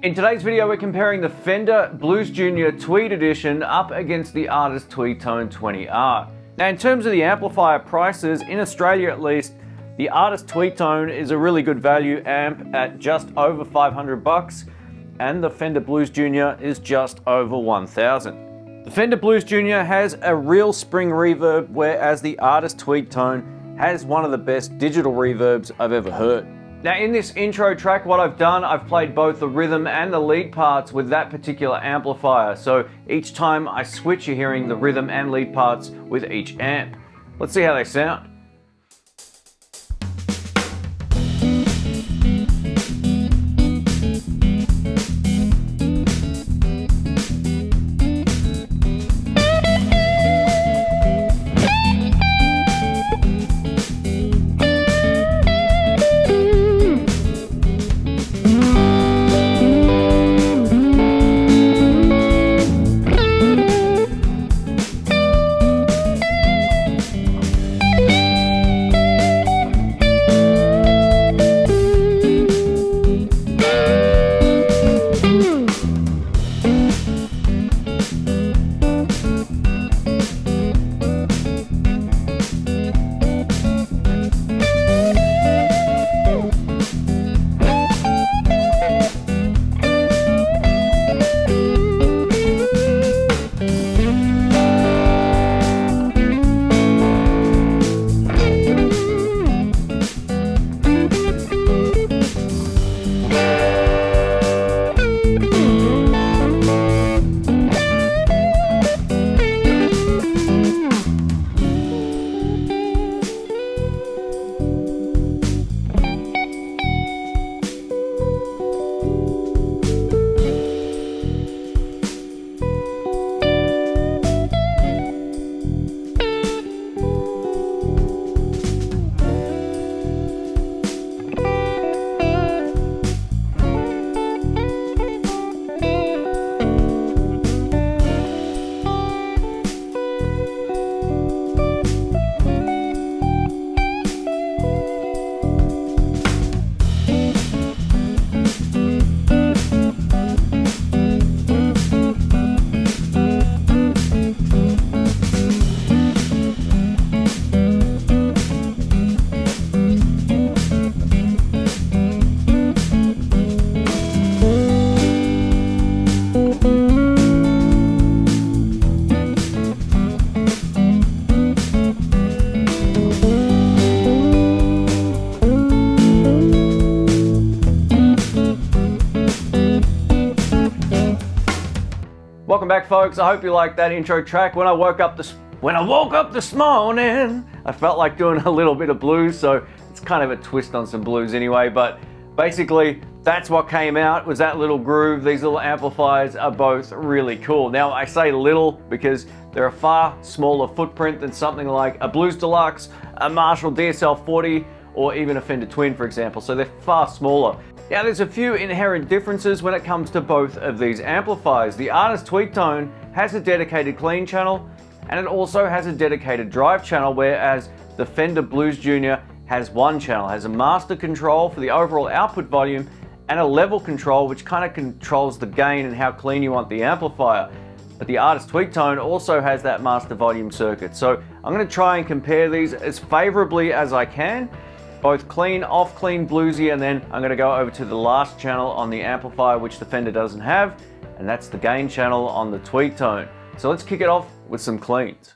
In today's video, we're comparing the Fender Blues Jr Tweed Edition up against the Artist Tweedtone 20R. Now, in terms of the amplifier prices, in Australia at least, the Artist Tweedtone is a really good value amp at just over $500, and the Fender Blues Jr is just over $1,000. The Fender Blues Jr has a real spring reverb, whereas the Artist Tweedtone has one of the best digital reverbs I've ever heard. Now, in this intro track, what I've done, I've played both the rhythm and the lead parts with that particular amplifier. So each time I switch, you're hearing the rhythm and lead parts with each amp. Let's see how they sound. Welcome back, folks. I hope you liked that intro track. When I woke up this morning, I felt like doing a little bit of blues, so it's kind of a twist on some blues anyway, but basically that's what came out, was that little groove. These little amplifiers are both really cool. Now, I say little because they're a far smaller footprint than something like a Blues Deluxe, a Marshall DSL 40, or even a Fender Twin, for example, so they're far smaller. Now, there's a few inherent differences when it comes to both of these amplifiers. The Artist Tweedtone has a dedicated clean channel, and it also has a dedicated drive channel, whereas the Fender Blues Jr has one channel, has a master control for the overall output volume, and a level control which kind of controls the gain and how clean you want the amplifier. But the Artist Tweedtone also has that master volume circuit. So I'm going to try and compare these as favorably as I can. Both clean, off clean, bluesy, and then I'm going to go over to the last channel on the amplifier which the Fender doesn't have, and that's the gain channel on the Tweedtone. So let's kick it off with some cleans.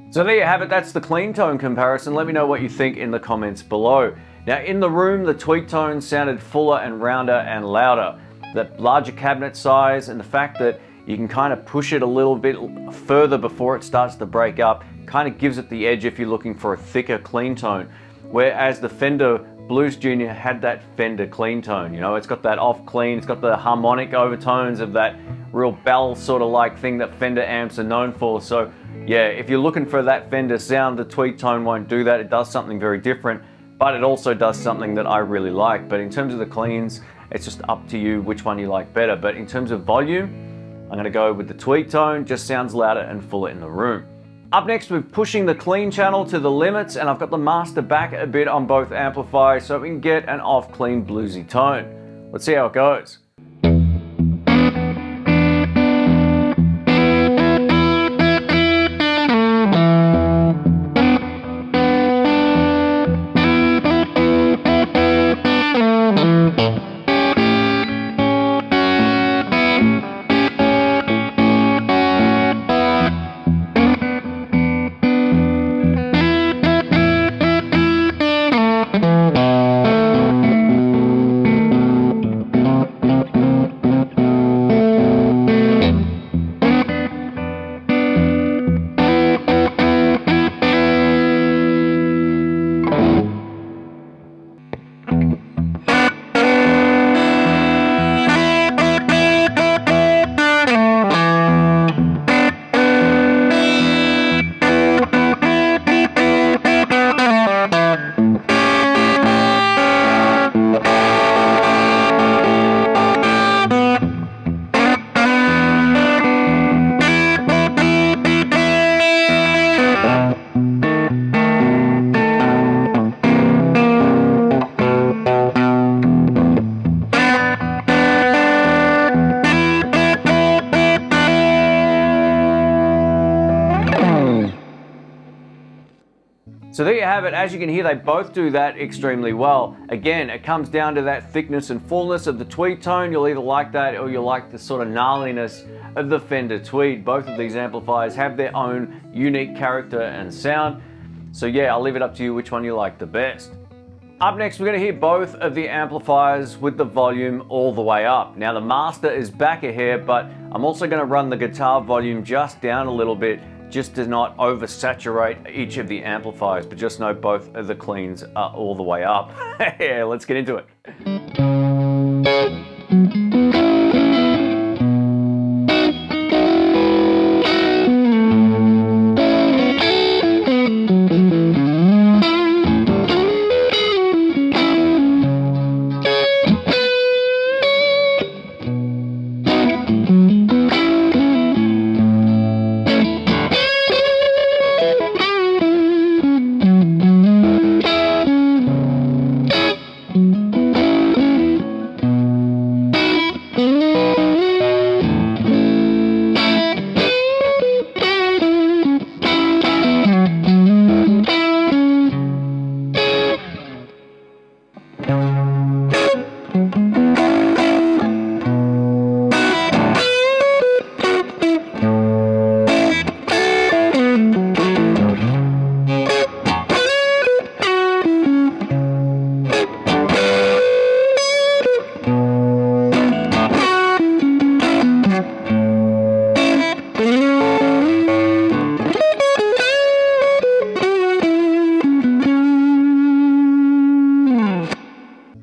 So there you have it, that's the clean tone comparison. Let me know what you think in the comments below. Now in the room, the TweedTone sounded fuller and rounder and louder. The larger cabinet size and the fact that you can kind of push it a little bit further before it starts to break up kind of gives it the edge if you're looking for a thicker clean tone. Whereas the Fender Blues Jr had that Fender clean tone. You know, it's got that off clean, it's got the harmonic overtones of that real bell sort of like thing that Fender amps are known for. So yeah, if you're looking for that Fender sound, the TweedTone won't do that. It does something very different, but it also does something that I really like. But in terms of the cleans, it's just up to you which one you like better. But in terms of volume, I'm gonna go with the TweedTone, just sounds louder and fuller in the room. Up next, we're pushing the clean channel to the limits, and I've got the master back a bit on both amplifiers so we can get an off clean bluesy tone. Let's see how it goes. So there you have it. As you can hear, they both do that extremely well. Again, it comes down to that thickness and fullness of the TweedTone. You'll either like that or you'll like the sort of gnarliness of the Fender Tweed. Both of these amplifiers have their own unique character and sound. So yeah, I'll leave it up to you which one you like the best. Up next, we're going to hear both of the amplifiers with the volume all the way up. Now the master is back a hair, but I'm also going to run the guitar volume just down a little bit, just to not oversaturate each of the amplifiers, but just know both of the cleans are all the way up. Yeah, let's get into it.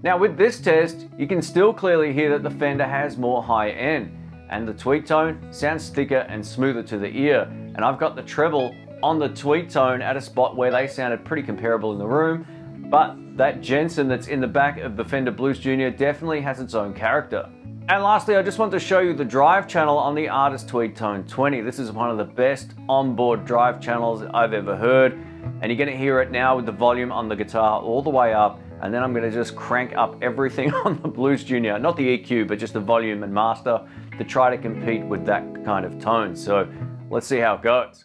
Now with this test, you can still clearly hear that the Fender has more high end, and the TweedTone sounds thicker and smoother to the ear. And I've got the treble on the TweedTone at a spot where they sounded pretty comparable in the room, but that Jensen that's in the back of the Fender Blues Jr definitely has its own character. And lastly, I just want to show you the drive channel on the Artist Tweedtone 20. This is one of the best onboard drive channels I've ever heard, and you're going to hear it now with the volume on the guitar all the way up. And then I'm going to just crank up everything on the Blues Jr, not the EQ, but just the volume and master, to try to compete with that kind of tone. So let's see how it goes.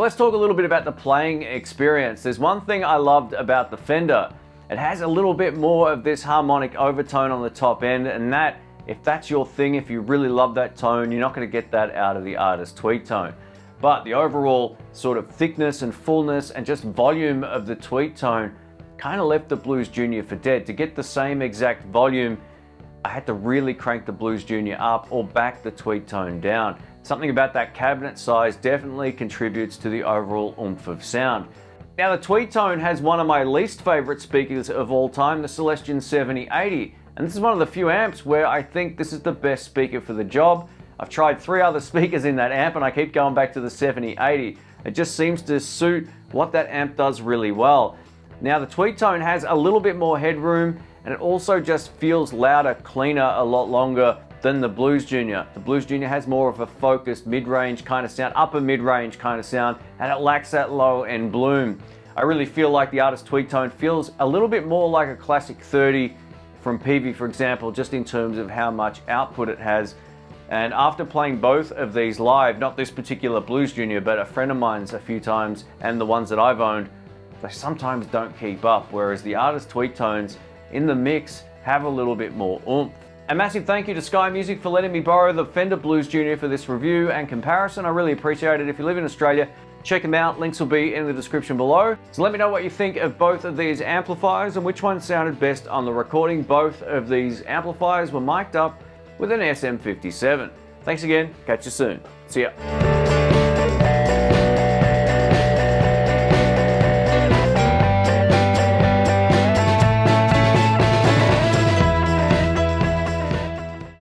So let's talk a little bit about the playing experience. There's one thing I loved about the Fender. It has a little bit more of this harmonic overtone on the top end, and that, if that's your thing, if you really love that tone, you're not going to get that out of the Artist Tweedtone. But the overall sort of thickness and fullness and just volume of the Tweedtone kind of left the Blues Jr for dead. To get the same exact volume, I had to really crank the Blues Jr up or back the Tweedtone down. Something about that cabinet size definitely contributes to the overall oomph of sound. Now the Tweedtone has one of my least favorite speakers of all time, the Celestion 7080. And this is one of the few amps where I think this is the best speaker for the job. I've tried 3 other speakers in that amp and I keep going back to the 7080. It just seems to suit what that amp does really well. Now the Tweedtone has a little bit more headroom, and it also just feels louder, cleaner, a lot longer than the Blues Jr. The Blues Jr has more of a focused mid-range kind of sound, upper mid-range kind of sound, and it lacks that low-end bloom. I really feel like the Artist Tweedtone feels a little bit more like a classic 30 from Peavey, for example, just in terms of how much output it has. And after playing both of these live, not this particular Blues Jr, but a friend of mine's a few times, and the ones that I've owned, they sometimes don't keep up, whereas the Artist Tweedtones in the mix have a little bit more oomph. A massive thank you to Sky Music for letting me borrow the Fender Blues Jr for this review and comparison. I really appreciate it. If you live in Australia, check them out. Links will be in the description below. So let me know what you think of both of these amplifiers and which one sounded best on the recording. Both of these amplifiers were mic'd up with an SM57. Thanks again. Catch you soon. See ya.